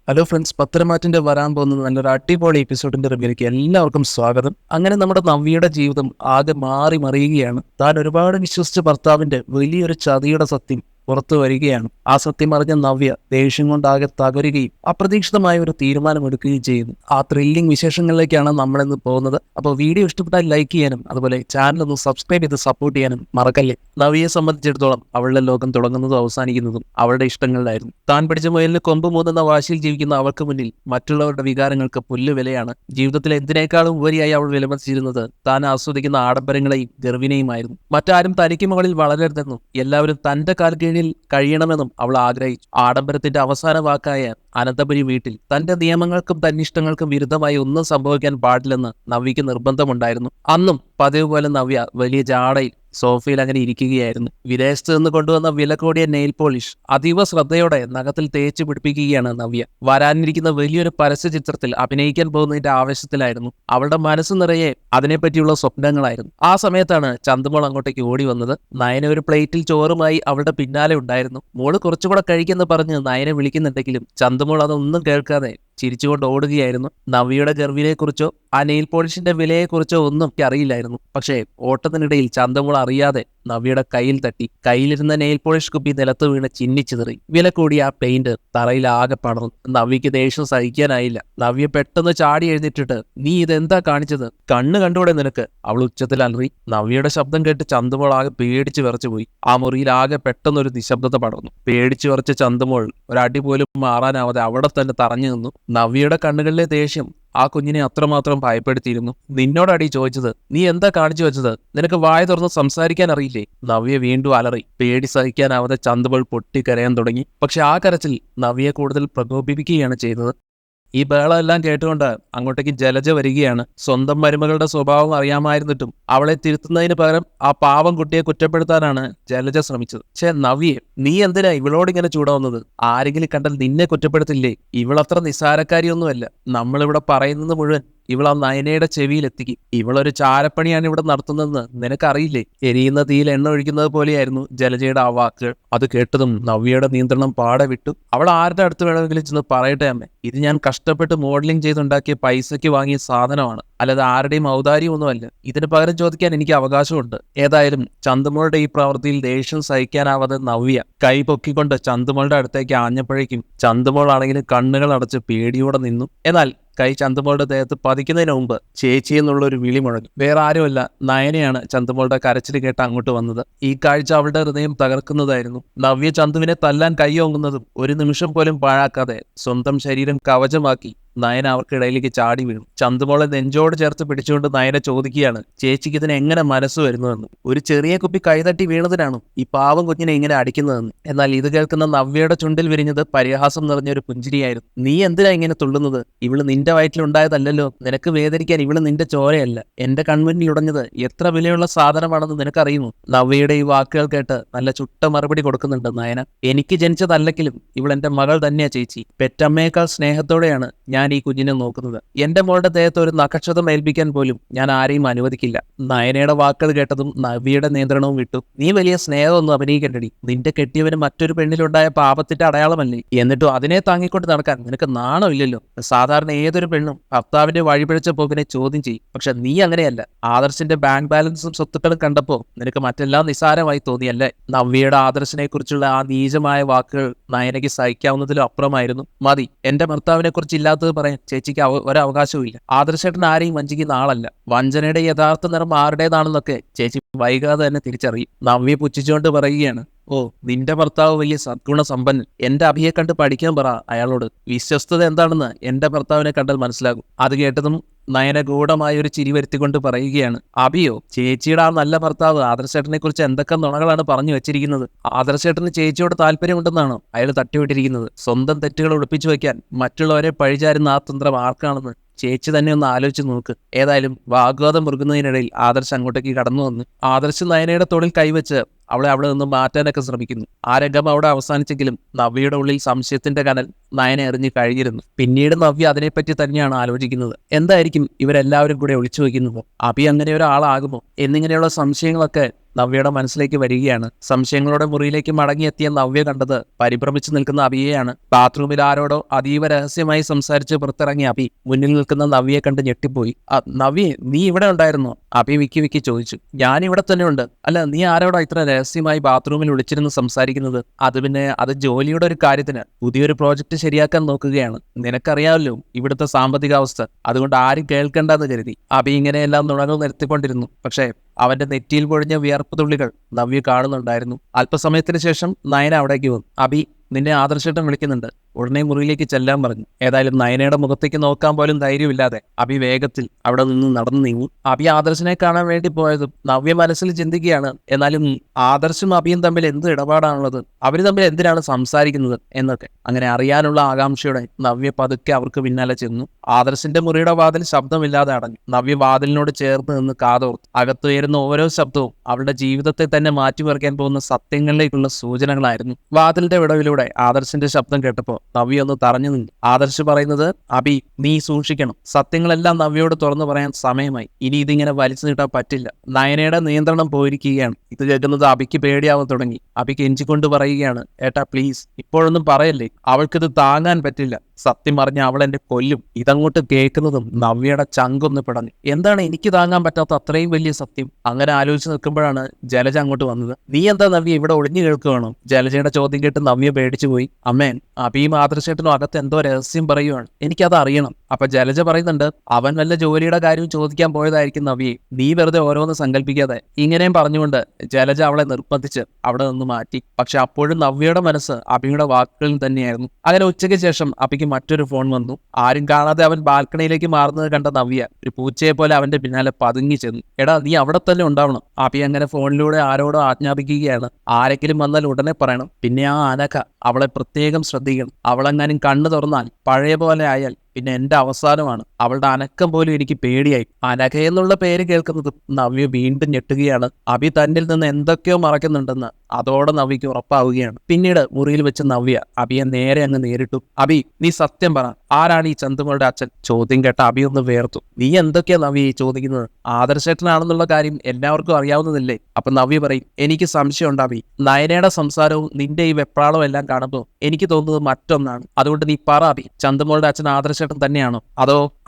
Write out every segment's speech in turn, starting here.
Hello friends, പത്തരമാറ്റിന്റെ വരാൻ പോകുന്ന നല്ലൊരു അടിപൊളി എപ്പിസോഡിന്റെ റിവ്യൂലേക്ക് എല്ലാവർക്കും സ്വാഗതം. അങ്ങനെ നമ്മുടെ നവ്യയുടെ ജീവിതം ആകെ മാറി മറിയുകയാണ്. താൻ ഒരുപാട് വിശ്വസിച്ച ഭർത്താവിന്റെ വലിയൊരു ചതിയുടെ സത്യം പുറത്തു വരികയാണ്. ആ സത്യം അറിഞ്ഞ നവ്യ ദേഷ്യം കൊണ്ടാകെ തകരുകയും അപ്രതീക്ഷിതമായ ഒരു തീരുമാനം എടുക്കുകയും ചെയ്യുന്നു. ആ ത്രില്ലിംഗ് വിശേഷങ്ങളിലേക്കാണ് നമ്മളിന്ന് പോകുന്നത്. അപ്പോൾ വീഡിയോ ഇഷ്ടപ്പെട്ടാൽ ലൈക്ക് ചെയ്യാനും അതുപോലെ ചാനൽ ഒന്ന് സബ്സ്ക്രൈബ് ചെയ്ത് സപ്പോർട്ട് ചെയ്യാനും മറക്കല്ലേ. നവ്യയെ സംബന്ധിച്ചിടത്തോളം അവളുടെ ലോകം തുടങ്ങുന്നതും അവസാനിക്കുന്നതും അവളുടെ ഇഷ്ടങ്ങളിലായിരുന്നു. താൻ പിടിച്ച മുയലിന് കൊമ്പ് മൂന്നുന്ന വാശിയിൽ ജീവിക്കുന്ന അവൾക്ക് മുന്നിൽ മറ്റുള്ളവരുടെ വികാരങ്ങൾക്ക് പുല്ലുവിലയാണ്. ജീവിതത്തിൽ എന്തിനേക്കാളും ഉപരിയായി അവൾ വിലമതിച്ചിരുന്നത് താൻ ആസ്വദിക്കുന്ന ആഡംബരങ്ങളെയും ഗർവിനെയുമായിരുന്നു. മറ്റാരും തനിക്ക് മുകളിൽ വളരരുതെന്നും എല്ലാവരും തന്റെ കാൽ കീഴിൽ കഴിയണമെന്നും അവൾ ആഗ്രഹിച്ചു. ആഡംബരത്തിന്റെ അവസാന വാക്കായ അനന്തപുരി വീട്ടിൽ തന്റെ നിയമങ്ങൾക്കും തന്നിഷ്ടങ്ങൾക്കും വിരുദ്ധമായി ഒന്നും സംഭവിക്കാൻ പാടില്ലെന്ന് നവ്യക്ക് നിർബന്ധമുണ്ടായിരുന്നു. അന്നും പതിവ് പോലെ നവ്യ വലിയ ജാടയിൽ സോഫയിൽ അങ്ങനെ ഇരിക്കുകയായിരുന്നു. വിദേശത്ത് നിന്ന് കൊണ്ടുവന്ന വില കൂടിയ നെയിൽ പോളിഷ് അതീവ ശ്രദ്ധയോടെ നഖത്തിൽ തേച്ച് പിടിപ്പിക്കുകയാണ് നവ്യ. വരാനിരിക്കുന്ന വലിയൊരു പരസ്യ ചിത്രത്തിൽ അഭിനയിക്കാൻ പോകുന്നതിന്റെ ആവേശത്തിലായിരുന്നു. അവളുടെ മനസ്സ് നിറയെ അതിനെപ്പറ്റിയുള്ള സ്വപ്നങ്ങളായിരുന്നു. ആ സമയത്താണ് ചന്തുമോൾ അങ്ങോട്ടേക്ക് ഓടി വന്നത്. നയന ഒരു പ്ലേറ്റിൽ ചോറുമായി അവളുടെ പിന്നാലെ ഉണ്ടായിരുന്നു. മോള് കുറച്ചുകൂടെ കഴിക്കെന്ന് പറഞ്ഞ് നയനെ വിളിക്കുന്നുണ്ടെങ്കിലും ചന്തുമോൾ അതൊന്നും കേൾക്കാതെ ചിരിച്ചുകൊണ്ട് ഓടുകയായിരുന്നു. നവ്യയുടെ ഗർവിനെക്കുറിച്ചോ ആ നെയിൽ പോളിഷിന്റെ വിലയെക്കുറിച്ചോ ഒന്നും അറിയില്ലായിരുന്നു. പക്ഷേ ഓട്ടത്തിനിടയിൽ ചന്തമോൾ അറിയാതെ നവ്യയുടെ കയ്യിൽ തട്ടി. കയ്യിലിരുന്ന നെയിൽ പോളിഷ് കുപ്പി നിലത്ത് വീണ് ചിന്നിച്ചിതറി. വില കൂടിയ ആ പെയിന്റ് തറയിൽ ആകെ പടർന്നു. നവ്യക്ക് ദേഷ്യം സഹിക്കാനായില്ല. നവ്യ പെട്ടെന്ന് ചാടി എഴുന്നേറ്റിട്ട്, നീ ഇതെന്താ കാണിച്ചത്? കണ്ണ് കണ്ടൂടെ നിനക്ക്? അവൾ ഉച്ചത്തിൽ അലറി. നവ്യയുടെ ശബ്ദം കേട്ട് ചന്തമോൾ ആകെ പേടിച്ച് വിറച്ചുപോയി. ആ മുറിയിൽ ആകെ പെട്ടെന്നൊരു നിശബ്ദത പടർന്നു. പേടിച്ചു വിറച്ച ചന്തമോൾ ഒരടി പോലും മാറാനാവാതെ അവിടെ തന്നെ തറഞ്ഞു നിന്നു. നവ്യയുടെ കണ്ണുകളിലെ ദേഷ്യം ആ കുഞ്ഞിനെ അത്രമാത്രം ഭയപ്പെടുത്തിയിരുന്നു. നിന്നോടടി ചോദിച്ചത്, നീ എന്താ കാണിച്ചു വെച്ചത്? നിനക്ക് വായ തുറന്ന് സംസാരിക്കാൻ അറിയില്ലേ? നവ്യ വീണ്ടും അലറി. പേടി സഹിക്കാനാവാതെ ചന്തമോൾ പൊട്ടിക്കരയാൻ തുടങ്ങി. പക്ഷെ ആ കരച്ചിൽ നവ്യയെ കൂടുതൽ പ്രകോപിപ്പിക്കുകയാണ് ചെയ്തത്. ഈ ബഹളമെല്ലാം കേട്ടുകൊണ്ട് അങ്ങോട്ടേക്ക് ജലജ വരികയാണ്. സ്വന്തം മരുമകളുടെ സ്വഭാവം അറിയാമായിരുന്നിട്ടും അവളെ തിരുത്തുന്നതിന് പകരം ആ പാവം കുട്ടിയെ കുറ്റപ്പെടുത്താനാണ് ജലജ ശ്രമിച്ചത്. നവ്യേ, നീ എന്തിനാ ഇവളോട് ഇങ്ങനെ ചൂടാവുന്നത്? ആരെങ്കിലും കണ്ടാൽ നിന്നെ കുറ്റപ്പെടുത്തില്ലേ? ഇവളത്ര നിസ്സാരക്കാരിയൊന്നുമല്ല. നമ്മളിവിടെ പറയുന്നത് മുഴുവൻ ഇവൾ ആ നയനയുടെ ചെവിയിലെത്തിക്കും. ഇവളൊരു ചാരപ്പണിയാണ് ഇവിടെ നടത്തുന്നതെന്ന് നിനക്കറിയില്ലേ? എരിയുന്ന തീയിൽ എണ്ണ ഒഴിക്കുന്നത് പോലെയായിരുന്നു ജലജയുടെ ആ വാക്കുകൾ. അത് കേട്ടതും നവ്യയുടെ നിയന്ത്രണം പാടെ വിട്ടു. അവൾ ആരുടെ അടുത്ത് വേണമെങ്കിലും ചെന്ന് പറയട്ടെ അമ്മേ, ഇത് ഞാൻ കഷ്ടപ്പെട്ട് മോഡലിംഗ് ചെയ്തുണ്ടാക്കിയ പൈസയ്ക്ക് വാങ്ങിയ സാധനമാണ്, അല്ലാതെ ആരുടെയും ഔദാര്യമൊന്നുമല്ല. ഇതിന് പകരം ചോദിക്കാൻ എനിക്ക് അവകാശമുണ്ട്. ഏതായാലും ചന്തുമോളുടെ ഈ പ്രവൃത്തിയിൽ ദേഷ്യം സഹിക്കാനാവാതെ നവ്യ കൈ പൊക്കിക്കൊണ്ട് ചന്തുമോളുടെ അടുത്തേക്ക് ആഞ്ഞപ്പോഴേക്കും ചന്തുമോളാണെങ്കിലും കണ്ണുകൾ അടച്ച് പേടിയോടെ നിന്നു. എന്നാൽ കൈ ചന്തുമോളുടെ ദേഹത്ത് പതിക്കുന്നതിന് മുമ്പ് ചേച്ചി എന്നുള്ളൊരു വിളി മുഴങ്ങി. വേറെ ആരുമല്ല, നയനയാണ് ചന്തുമോളുടെ കരച്ചിൽ കേട്ട് അങ്ങോട്ട് വന്നത്. ഈ കാഴ്ച അവളുടെ ഹൃദയം തകർക്കുന്നതായിരുന്നു. നവ്യ ചന്തുവിനെ തല്ലാൻ കൈയോങ്ങുന്നതും ഒരു നിമിഷം പോലും പാഴാക്കാതെ സ്വന്തം ശരീരം കവചമാക്കി നയന അവർക്കിടയിലേക്ക് ചാടി വീണു. ചന്തുമോളെ നെഞ്ചോട് ചേർത്ത് പിടിച്ചുകൊണ്ട് നയന ചോദിക്കുകയാണ്, ചേച്ചിക്ക് ഇതിന് എങ്ങനെ മനസ്സ് വരുന്നുവെന്ന്. ഒരു ചെറിയ കുപ്പി കൈതട്ടി വീണതിനാണോ ഈ പാവം കുഞ്ഞിനെ ഇങ്ങനെ അടിക്കുന്നതെന്ന്. എന്നാൽ ഇത് കേൾക്കുന്ന നവ്യയുടെ ചുണ്ടിൽ വിരിഞ്ഞത് പരിഹാസം നിറഞ്ഞൊരു പുഞ്ചിരിയായിരുന്നു. നീ എന്തിനാ ഇങ്ങനെ തുള്ളുന്നത്? ഇവള് നിന്റെ വയറ്റിലുണ്ടായതല്ലോ. നിനക്ക് വേദനിക്കാൻ ഇവള് നിന്റെ ചോരയല്ല. എന്റെ കൺമുന്നിൽ ഉടഞ്ഞത് എത്ര വിലയുള്ള സാധനമാണെന്ന് നിനക്കറിയുമോ? നവ്യയുടെ ഈ വാക്കുകൾ കേട്ട് നല്ല ചുട്ട മറുപടി കൊടുക്കുന്നുണ്ട് നയന. എനിക്ക് ജനിച്ചതല്ലെങ്കിലും ഇവൾ എന്റെ മകൾ തന്നെയാ ചേച്ചി. പെറ്റമ്മയേക്കാൾ സ്നേഹത്തോടെയാണ് ഞാൻ ഈ കുഞ്ഞിനെ നോക്കുന്നത്. എന്റെ മോളുടെ ദേഹത്ത് ഒരു നഖക്ഷതം ഏൽപ്പിക്കാൻ പോലും ഞാൻ ആരെയും അനുവദിക്കില്ല. നയനയുടെ വാക്കുകൾ കേട്ടതും നവ്യയുടെ നിയന്ത്രണവും വിട്ടു. നീ വലിയ സ്നേഹമൊന്നും അഭിനയിക്കണ്ടടി. നിന്റെ കെട്ടിയവന് മറ്റൊരു പെണ്ണിലുണ്ടായ പാപത്തിന്റെ അടയാളമല്ലേ? എന്നിട്ടും അതിനെ താങ്ങിക്കൊണ്ട് നടക്കാൻ നിനക്ക് നാണമില്ലല്ലോ. സാധാരണ ഏതൊരു പെണ്ണും ഭർത്താവിന്റെ വഴിപിഴച്ച പോക്കിനെ ചോദ്യം ചെയ്യും. പക്ഷെ നീ അങ്ങനെയല്ല. ആദർശിന്റെ ബാങ്ക് ബാലൻസും സ്വത്തുക്കളും കണ്ടപ്പോ നിനക്ക് മറ്റെല്ലാം നിസ്സാരമായി തോന്നിയല്ലേ? നവ്യയുടെ ആദർശിനെ കുറിച്ചുള്ള ആ നീചമായ വാക്കുകൾ നയനയ്ക്ക് സഹിക്കാവുന്നതിലും അപ്പുറമായിരുന്നു. മതി, എന്റെ ഭർത്താവിനെ കുറിച്ച് ഇല്ലാത്തത് പറയാൻ ചേച്ചിക്ക് ഒരവകാശവും ഇല്ല. ആദർശേട്ടൻ ആരെയും വഞ്ചിക്കുന്ന ആളല്ല. വഞ്ചനയുടെ യഥാർത്ഥ നിറം ആരുടേതാണെന്നൊക്കെ ചേച്ചി വൈകാതെ തന്നെ തിരിച്ചറിയും. നവ്യ പുച്ഛിച്ചുകൊണ്ട് പറയുകയാണ്, ഓ, നിന്റെ ഭർത്താവ് വലിയ സദ്ഗുണ സമ്പന്നൻ. എന്റെ അഭിയെ കണ്ട് പഠിക്കാൻ പറ അയാളോട്. വിശ്വസ്തത എന്താണെന്ന് എന്റെ ഭർത്താവിനെ കണ്ടാൽ മനസ്സിലാകും. അത് കേട്ടതും നയന ഗൂഢമായ ഒരു ചിരി വരുത്തിക്കൊണ്ട് പറയുകയാണ്, അഭിയോ? ചേച്ചിയുടെ ആ നല്ല ഭർത്താവ് ആദർശേട്ടനെ കുറിച്ച് എന്തൊക്കെ നുണകളാണ് പറഞ്ഞു വെച്ചിരിക്കുന്നത്? ആദർശേട്ടന് ചേച്ചിയോട് താല്പര്യമുണ്ടെന്നാണോ അയാൾ തട്ടിവിട്ടിരിക്കുന്നത്? സ്വന്തം തെറ്റുകൾ ഒളിപ്പിച്ചു വയ്ക്കാൻ മറ്റുള്ളവരെ പഴിചാരുന്ന ആ തന്ത്രം ആർക്കാണെന്ന് ചേച്ചി തന്നെ ഒന്ന് ആലോചിച്ച് നോക്ക്. ഏതായാലും വാഗ്വാദം മുറുകുന്നതിനിടയിൽ ആദർശ് അങ്ങോട്ടേക്ക് കടന്നു വന്നു. ആദർശ് നയനയുടെ തോളിൽ കൈവച്ച് അവളെ അവിടെ നിന്ന് മാറ്റാനൊക്കെ ശ്രമിക്കുന്നു. ആ രംഗം അവിടെ അവസാനിച്ചെങ്കിലും നവ്യയുടെ ഉള്ളിൽ സംശയത്തിന്റെ കനൽ നയനെ എറിഞ്ഞു കഴിഞ്ഞിരുന്നു. പിന്നീട് നവ്യ അതിനെപ്പറ്റി തന്നെയാണ് ആലോചിക്കുന്നത്. എന്തായിരിക്കും ഇവരെല്ലാവരും കൂടെ ഒളിച്ചു വയ്ക്കുന്നത്? അഭി അങ്ങനെ ഒരാളാകുമോ എന്നിങ്ങനെയുള്ള സംശയങ്ങളൊക്കെ നവ്യയുടെ മനസ്സിലേക്ക് വരികയാണ്. സംശയങ്ങളോടെ മുറിയിലേക്ക് മടങ്ങിയെത്തിയ നവ്യ കണ്ടത് പരിഭ്രമിച്ചു നിൽക്കുന്ന അഭിയെയാണ്. ബാത്റൂമിൽ ആരോടോ അതീവ രഹസ്യമായി സംസാരിച്ച് പുറത്തിറങ്ങിയ അഭി മുന്നിൽ നിൽക്കുന്ന നവ്യയെ കണ്ട് ഞെട്ടിപ്പോയി. നവ്യ, നീ ഇവിടെ ഉണ്ടായിരുന്നോ? അഭി വിക്കി വിക്കി ചോദിച്ചു. ഞാൻ ഇവിടെ തന്നെ ഉണ്ട്. അല്ല, നീ ആരോടോ ഇത്ര രഹസ്യമായി ബാത്റൂമിൽ വിളിച്ചിരുന്ന് സംസാരിക്കുന്നത്? അത് ജോലിയുടെ ഒരു കാര്യത്തിന് പുതിയൊരു പ്രോജക്റ്റ് ശരിയാക്കാൻ നോക്കുകയാണ്. നിനക്കറിയാമല്ലോ ഇവിടുത്തെ സാമ്പത്തിക അവസ്ഥ, അതുകൊണ്ട് ആരും കേൾക്കണ്ടെന്ന് കരുതി. അഭി ഇങ്ങനെയെല്ലാം നുണകൾ നിരത്തിക്കൊണ്ടിരുന്നു. പക്ഷേ അവന്റെ നെറ്റിയിൽ പൊഴിഞ്ഞ വിയർപ്പ് തുള്ളികൾ നവ്യ കാണുന്നുണ്ടായിരുന്നു. അല്പസമയത്തിന് ശേഷം നയന അവിടേക്ക് വന്നു. അഭി, നിന്നെ ആദർശേട്ടൻ വിളിക്കുന്നുണ്ട്. ഉടനെ മുറിയിലേക്ക് ചെല്ലാൻ പറഞ്ഞു. ഏതായാലും നയനയുടെ മുഖത്തേക്ക് നോക്കാൻ പോലും ധൈര്യമില്ലാതെ അഭി വേഗത്തിൽ അവിടെ നിന്ന് നടന്നു നീങ്ങി. അഭി ആദർശിനെ കാണാൻ വേണ്ടി പോയതും നവ്യ മനസ്സിൽ ചിന്തിക്കുകയാണ്, എന്നാലും ആദർശും അഭിയും തമ്മിൽ എന്ത് ഇടപാടാണുള്ളത്? അവർ തമ്മിൽ എന്തിനാണ് സംസാരിക്കുന്നത് എന്നൊക്കെ അങ്ങനെ അറിയാനുള്ള ആകാംക്ഷയോടെ നവ്യ പതുക്കെ അവർക്ക് പിന്നാലെ ചെന്നു. ആദർശിന്റെ മുറിയുടെ വാതിൽ ശബ്ദമില്ലാതെ അടഞ്ഞു. നവ്യ വാതിലിനോട് ചേർന്ന് നിന്ന് കാതോർത്തു. അകത്തുയരുന്ന ഓരോ ശബ്ദവും അവളുടെ ജീവിതത്തെ തന്നെ മാറ്റിമറിക്കാൻ പോകുന്ന സത്യങ്ങളിലേക്കുള്ള സൂചനകളായിരുന്നു. വാതിലിന്റെ വിടവിലൂടെ ആദർശിന്റെ ശബ്ദം കേട്ടപ്പോൾ നവ്യ ഒന്ന് തറഞ്ഞു നിന്നു. ആദർശ് പറയുന്നത്, അഭി, നീ സൂക്ഷിക്കണം. സത്യങ്ങളെല്ലാം നവ്യയോട് തുറന്നു പറയാൻ സമയമായി. ഇനി ഇതിങ്ങനെ വലിച്ചു നീട്ടാൻ പറ്റില്ല. നയനയുടെ നിയന്ത്രണം പോയിരിക്കുകയാണ്. ഇത് കേൾക്കുന്നത് അഭിക്ക് പേടിയാവാൻ തുടങ്ങി. അഭി കെഞ്ചിക്കൊണ്ട് പറയുകയാണ്, ഏട്ടാ പ്ലീസ്, ഇപ്പോഴൊന്നും പറയല്ലേ. അവൾക്കിത് താങ്ങാൻ പറ്റില്ല. സത്യം പറഞ്ഞ അവൾ എന്നെ കൊല്ലും. ഇതങ്ങോട്ട് കേൾക്കുന്നതും നവ്യയുടെ ചങ്കൊന്ന് പിടഞ്ഞു. എന്താണ് എനിക്ക് താങ്ങാൻ പറ്റാത്ത അത്രയും വലിയ സത്യം? അങ്ങനെ ആലോചിച്ച് നിൽക്കുമ്പോഴാണ് ജലജ അങ്ങോട്ട് വന്നത്. നീ എന്താ നവ്യ ഇവിടെ ഒളിഞ്ഞു കേൾക്കുകയാണോ? ജലജയുടെ ചോദ്യം കേട്ട് നവ്യ പേടിച്ചു പോയി. അമ്മേൻ, അഭിയും ആദർശേട്ടനും അകത്ത് എന്തോ രഹസ്യം പറയുവാണ്. എനിക്കത് അറിയണം. അപ്പൊ ജലജ പറയുന്നുണ്ട്, അവൻ വല്ല ജോലിയുടെ കാര്യവും ചോദിക്കാൻ പോയതായിരിക്കും നവ്യെ. നീ വെറുതെ ഓരോന്ന് സങ്കല്പിക്കാതെ. ഇങ്ങനെയും പറഞ്ഞുകൊണ്ട് ജലജ അവളെ നിർബന്ധിച്ച് അവിടെ നിന്ന് മാറ്റി. പക്ഷെ അപ്പോഴും നവ്യയുടെ മനസ്സ് അഭിയുടെ വാക്കുകളിൽ തന്നെയായിരുന്നു. അങ്ങനെ ഉച്ചയ്ക്ക് ശേഷം അഭിക്ക് മറ്റൊരു ഫോൺ വന്നു. ആരും കാണാതെ അവൻ ബാൽക്കണിയിലേക്ക് മാറുന്നത് കണ്ട നവ്യ ഒരു പൂച്ചയെ പോലെ അവന്റെ പിന്നാലെ പതുങ്ങി ചെന്നു. എടാ, നീ അവിടെ തന്നെ ഉണ്ടാവണം. അഭി അങ്ങനെ ഫോണിലൂടെ ആരോടോ ആജ്ഞാപിക്കുകയാണ്. ആരെങ്കിലും വന്നാൽ ഉടനെ പറയണം. പിന്നെ ആ അനഘ, അവളെ പ്രത്യേകം ശ്രദ്ധിക്കണം. അവളെങ്ങാനും കണ്ണു തുറന്നാൽ പഴയ പോലെ ആയാൽ പിന്നെ എന്റെ അവസാനമാണ്. അവളുടെ അനക്കം പോലും എനിക്ക് പേടിയായി. അനഘ എന്നുള്ള പേര് കേൾക്കുന്നത് നവ്യ വീണ്ടും ഞെട്ടുകയാണ്. അഭി തന്നിൽ നിന്ന് എന്തൊക്കെയോ മറക്കുന്നുണ്ടെന്ന് അതോടെ നവ്യക്ക് ഉറപ്പാവുകയാണ്. പിന്നീട് മുറിയിൽ വെച്ച് നവ്യ അഭിയെ നേരെ അങ്ങ് നേരിട്ടു. അഭി, നീ സത്യം പറ, ആരാണ് ഈ ചന്തുമോളുടെ അച്ഛൻ? ചോദ്യം കേട്ട അഭി ഒന്ന് വേർത്തു. നീ എന്തൊക്കെയാ നവ്യ ഈ ചോദിക്കുന്നത്? ആദർശേട്ടനാണെന്നുള്ള കാര്യം എല്ലാവർക്കും അറിയാവുന്നതല്ലേ? അപ്പൊ നവ്യ പറയും, എനിക്ക് സംശയമുണ്ട് അഭി. നയനയുടെ സംസാരവും നിന്റെ ഈ വെപ്രാളവും എല്ലാം കാണുമ്പോൾ എനിക്ക് തോന്നുന്നത് മറ്റൊന്നാണ്. അതുകൊണ്ട് നീ പറ അഭി, ചന്തുമോളുടെ അച്ഛൻ ആദർശേട്ടൻ തന്നെയാണോ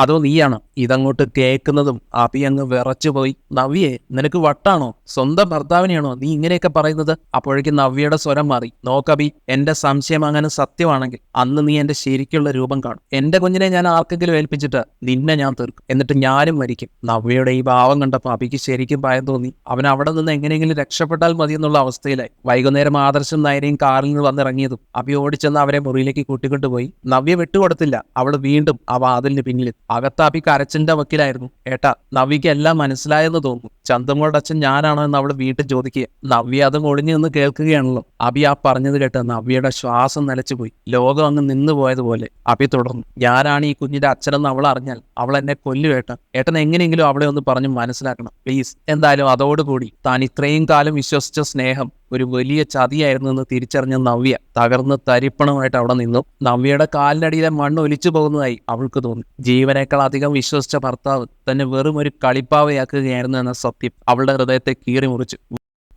അതോ നീയാണോ? ഇതങ്ങോട്ട് കേൾക്കുന്നതും അഭി അങ്ങ് വിറച്ചുപോയി. നവ്യേ, നിനക്ക് വട്ടാണോ? സ്വന്തം ഭർത്താവിനെയാണോ നീ ഇങ്ങനെയൊക്കെ പറയുന്നത്? അപ്പോഴേക്കും നവ്യയുടെ സ്വരം മാറി. നോക്കഭി, എന്റെ സംശയം അങ്ങനെ സത്യമാണെങ്കിൽ അന്ന് നീ എന്റെ ശരിക്കുള്ള രൂപം കാണും. എന്റെ കുഞ്ഞിനെ ഞാൻ ആർക്കെങ്കിലും ഏൽപ്പിച്ചിട്ട് നിന്നെ ഞാൻ തീർക്കും. എന്നിട്ട് ഞാനും മരിക്കും. നവ്യയുടെ ഈ ഭാവം കണ്ടപ്പോൾ അഭിക്ക് ശരിക്കും ഭയം തോന്നി. അവൻ അവിടെ നിന്ന് എങ്ങനെയെങ്കിലും രക്ഷപ്പെട്ടാൽ മതി എന്നുള്ള അവസ്ഥയിലായി. വൈകുന്നേരം ആദർശം നയനയും കാറിൽ നിന്ന് വന്നിറങ്ങിയതും അഭി ഓടിച്ചെന്ന് അവരെ മുറിയിലേക്ക് കൂട്ടിക്കൊണ്ടുപോയി. നവ്യ വിട്ടുകൊടുത്തില്ല. അവൾ വീണ്ടും ആ വാതിലിന് പിന്നിൽ. അകത്ത് അഭി കരച്ചിന്റെ വക്കിലായിരുന്നു. ഏട്ടാ, നവ്യക്ക് എല്ലാം മനസ്സിലായെന്ന് തോന്നുന്നു. ചന്തമോളുടെ അച്ഛൻ ഞാനാണോ എന്ന് അവൾ വീട്ടിൽ ചോദിക്കുക. നവ്യ അതും ഒളിഞ്ഞു നിന്ന് കേൾക്കുകയാണല്ലോ. അഭി ആ പറഞ്ഞത് കേട്ട് നവ്യയുടെ ശ്വാസം നിലച്ചുപോയി. ലോകം അങ്ങ് നിന്നു പോയതുപോലെ. അഭി തുടർന്നു, ഞാനാണ് ഈ കുഞ്ഞിന്റെ അച്ഛനെന്ന് അവൾ അറിഞ്ഞാൽ അവൾ എന്നെ കൊല്ലുവേട്ടൻ. ഏട്ടൻ എങ്ങനെയെങ്കിലും അവളെ ഒന്ന് പറഞ്ഞ് മനസ്സിലാക്കണം പ്ലീസ്. എന്തായാലും അതോടുകൂടി താൻ ഇത്രയും കാലം വിശ്വസിച്ച സ്നേഹം ഒരു വലിയ ചതിയായിരുന്നു എന്ന് തിരിച്ചറിഞ്ഞ നവ്യ തകർന്ന് തരിപ്പണമായിട്ട് അവിടെ നിന്നു. നവ്യയുടെ കാലിനടിയിലെ മണ്ണ് ഒലിച്ചു പോകുന്നതായി അവൾക്ക് തോന്നി. ജീവനേക്കാൾ അധികം വിശ്വസിച്ച ഭർത്താവ് തന്നെ വെറും ഒരു കളിപ്പാവയാക്കുകയായിരുന്നു എന്ന സത്യം അവളുടെ ഹൃദയത്തെ കീറി മുറിച്ചു.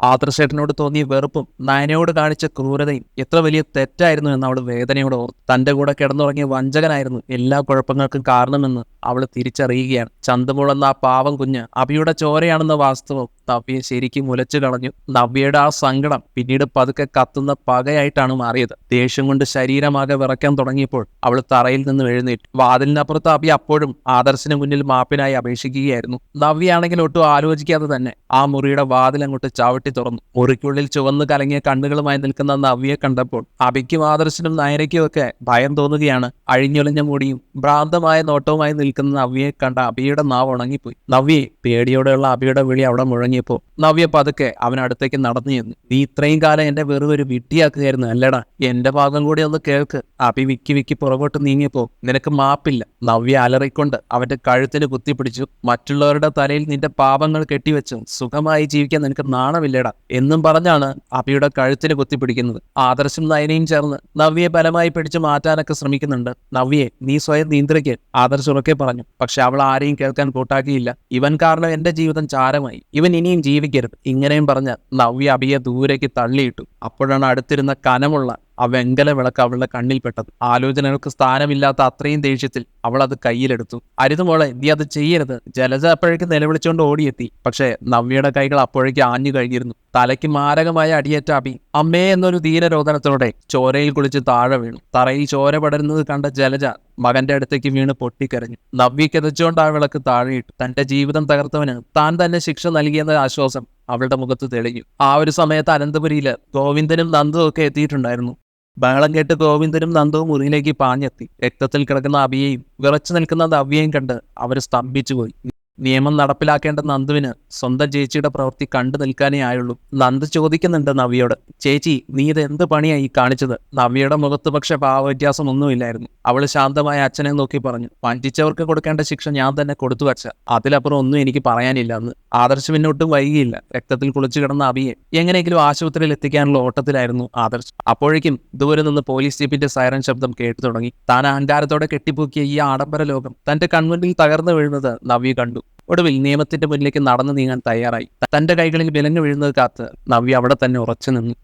ആദർശേട്ടനോട് തോന്നിയ വെറുപ്പും നയനയോട് കാണിച്ച ക്രൂരതയും എത്ര വലിയ തെറ്റായിരുന്നു എന്ന് അവൾ വേദനയോട് ഓർത്തു. തന്റെ കൂടെ കിടന്നുറങ്ങിയ വഞ്ചകനായിരുന്നു എല്ലാ കുഴപ്പങ്ങൾക്കും കാരണമെന്ന് അവൾ തിരിച്ചറിയുകയാണ്. ചന്തമോൾ എന്ന ആ പാവം കുഞ്ഞ് അഭിയുടെ ചോരയാണെന്ന വാസ്തവം നവ്യയെ ശരിക്കും ഉലച്ചു കളഞ്ഞു. നവ്യയുടെ ആ സങ്കടം പിന്നീട് പതുക്കെ കത്തുന്ന പകയായിട്ടാണ് മാറിയത്. ദേഷ്യം കൊണ്ട് ശരീരമാകെ വിറയ്ക്കാൻ തുടങ്ങിയപ്പോൾ അവൾ തറയിൽ നിന്ന് എഴുന്നേറ്റു. വാതിലിനപ്പുറത്ത് അഭി അപ്പോഴും ആദർശിന് മുന്നിൽ മാപ്പിനായി അപേക്ഷിക്കുകയായിരുന്നു. നവ്യയാണെങ്കിൽ ഒട്ടും ആലോചിക്കാതെ തന്നെ ആ മുറിയുടെ വാതിൽ അങ്ങോട്ട് ചവിട്ടി തുറന്നു. മുറിക്കുള്ളിൽ ചുവന്ന് കലങ്ങിയ കണ്ണുകളുമായി നിൽക്കുന്ന നവ്യയെ കണ്ടപ്പോൾ അഭിക്കും ആദർശനും നയനയ്ക്കും ഒക്കെ ഭയം തോന്നുകയാണ്. അഴിഞ്ഞൊളിഞ്ഞ മുടിയും ഭ്രാന്തമായ നോട്ടവുമായി നിൽക്കുന്ന നവ്യയെ കണ്ട അഭിയുടെ നാവ് ഉണങ്ങിപ്പോയി. നവ്യയെ, പേടിയോടെയുള്ള അഭിയുടെ വിളി അവിടെ മുഴങ്ങിയപ്പോൾ നവ്യ പതുക്കെ അവനടുത്തേക്ക് നടന്നു ചെന്നു. നീ ഇത്രയും കാലം എന്റെ വെറും ഒരു വിഡ്ഢിയാക്കുകയായിരുന്നു അല്ലേടാ? എന്റെ ഭാഗം കൂടി ഒന്ന് കേൾക്ക്. അഭി വിക്കി പുറകോട്ട് നീങ്ങിയപ്പോ നിനക്ക് മാപ്പില്ല. നവ്യ അലറിക്കൊണ്ട് അവന്റെ കഴുത്തിന് കുത്തിപ്പിടിച്ചു. മറ്റുള്ളവരുടെ തലയിൽ നിന്റെ പാപങ്ങൾ കെട്ടിവെച്ചും സുഖമായി ജീവിക്കാൻ നിനക്ക് നാണമില്ല പാടില്ലേടാ എന്നും പറഞ്ഞാണ് അഭിയുടെ കഴുത്തിന് കുത്തിപ്പിടിക്കുന്നത്. ആദർശും നയനയും ചേർന്ന് നവ്യയെ ബലമായി പിടിച്ചു മാറ്റാനൊക്കെ ശ്രമിക്കുന്നുണ്ട്. നവ്യയെ നീ സ്വയം നിയന്ത്രിക്ക്, ആദർശ് ഉറക്കെ പറഞ്ഞു. പക്ഷെ അവൾ ആരെയും കേൾക്കാൻ കൂട്ടാക്കിയില്ല. ഇവൻ കാരണം എന്റെ ജീവിതം ചാരമായി, ഇവൻ ഇനിയും ജീവിക്കരുത്. ഇങ്ങനെയും പറഞ്ഞ് നവ്യ അഭിയെ ദൂരേക്ക് തള്ളിയിട്ടു. അപ്പോഴാണ് അടുത്തിരുന്ന കനമുള്ള ആ വെങ്കല വിളക്ക് അവളുടെ കണ്ണിൽപ്പെട്ടത്. ആലോചനകൾക്ക് സ്ഥാനമില്ലാത്ത അത്രയും ദേഷ്യത്തിൽ അവൾ അത് കയ്യിലെടുത്തു. അരുതുമോളെ, നീ അത് ചെയ്യരുത്. ജലജ അപ്പോഴേക്ക് നിലവിളിച്ചുകൊണ്ട് ഓടിയെത്തി. പക്ഷേ നവ്യയുടെ കൈകൾ അപ്പോഴേക്ക് ആഞ്ഞു കഴിഞ്ഞിരുന്നു. തലയ്ക്ക് മാരകമായ അടിയേറ്റ അഭി അമ്മേ എന്നൊരു ധീരരോധനത്തോടെ ചോരയിൽ കുളിച്ച് താഴെ വീണു. തറയിൽ ചോര പടരുന്നത് കണ്ട ജലജ മകന്റെ അടുത്തേക്ക് വീണ് പൊട്ടിക്കരഞ്ഞു. നവ്യ കിതച്ചുകൊണ്ട് ആ വിളക്ക് താഴെയിട്ടു. തന്റെ ജീവിതം തകർത്തവന് താൻ തന്നെ ശിക്ഷ നൽകിയെന്ന ആശ്വാസം അവളുടെ മുഖത്ത് തെളിഞ്ഞു. ആ ഒരു സമയത്ത് അനന്തപുരിയില് ഗോവിന്ദനും നന്ദുവും ഒക്കെ എത്തിയിട്ടുണ്ടായിരുന്നു. ബഹളം കേട്ട് ഗോവിന്ദനും നന്ദവും മുറിയിലേക്ക് പാഞ്ഞെത്തി. രക്തത്തിൽ കിടക്കുന്ന അഭിയെയും വിറച്ചു നിൽക്കുന്ന നവ്യയും കണ്ട് അവർ സ്തംഭിച്ചുപോയി. നിയമം നടപ്പിലാക്കേണ്ട നന്ദുവിന് സ്വന്തം ചേച്ചിയുടെ പ്രവൃത്തി കണ്ടു നിൽക്കാനേ ആയുള്ളൂ. നന്ദു ചോദിക്കുന്നുണ്ട് നവ്യയോട്, ചേച്ചി നീ ഇത് എന്ത് പണിയായി കാണിച്ചത്? നവ്യയുടെ മുഖത്ത് പക്ഷെ ഭാവവ്യത്യാസം ഒന്നുമില്ലായിരുന്നു. അവൾ ശാന്തമായ അച്ഛനെ നോക്കി പറഞ്ഞു, വഞ്ചിച്ചവർക്ക് കൊടുക്കേണ്ട ശിക്ഷ ഞാൻ തന്നെ കൊടുത്തു വച്ച, അതിലപ്പുറം ഒന്നും എനിക്ക് പറയാനില്ല എന്ന്. ആദർശ് പിന്നൊട്ടും വൈകിയില്ല. രക്തത്തിൽ കുളിച്ചു കിടന്ന അഭിയെ എങ്ങനെയെങ്കിലും ആശുപത്രിയിൽ എത്തിക്കാനുള്ള ഓട്ടത്തിലായിരുന്നു ആദർശ്. അപ്പോഴേക്കും ദൂരെ നിന്ന് പോലീസ് ജീപ്പിന്റെ സൈറൻ ശബ്ദം കേട്ടു തുടങ്ങി. താൻ അഹങ്കാരത്തോടെ കെട്ടിപ്പൊക്കിയ ഈ ആഡംബര ലോകം തന്റെ കൺമുന്നിൽ തകർന്നു വീഴുന്നത് നവ്യ കണ്ടു. ഒടുവിൽ നിയമത്തിന്റെ മുന്നിലേക്ക് നടന്നു നീങ്ങാൻ തയ്യാറായി. തന്റെ കൈകളിൽ വിലങ്ങ് വീഴുന്നത് കാത്ത് നവ്യ അവിടെ തന്നെ ഉറച്ചു നിന്നു.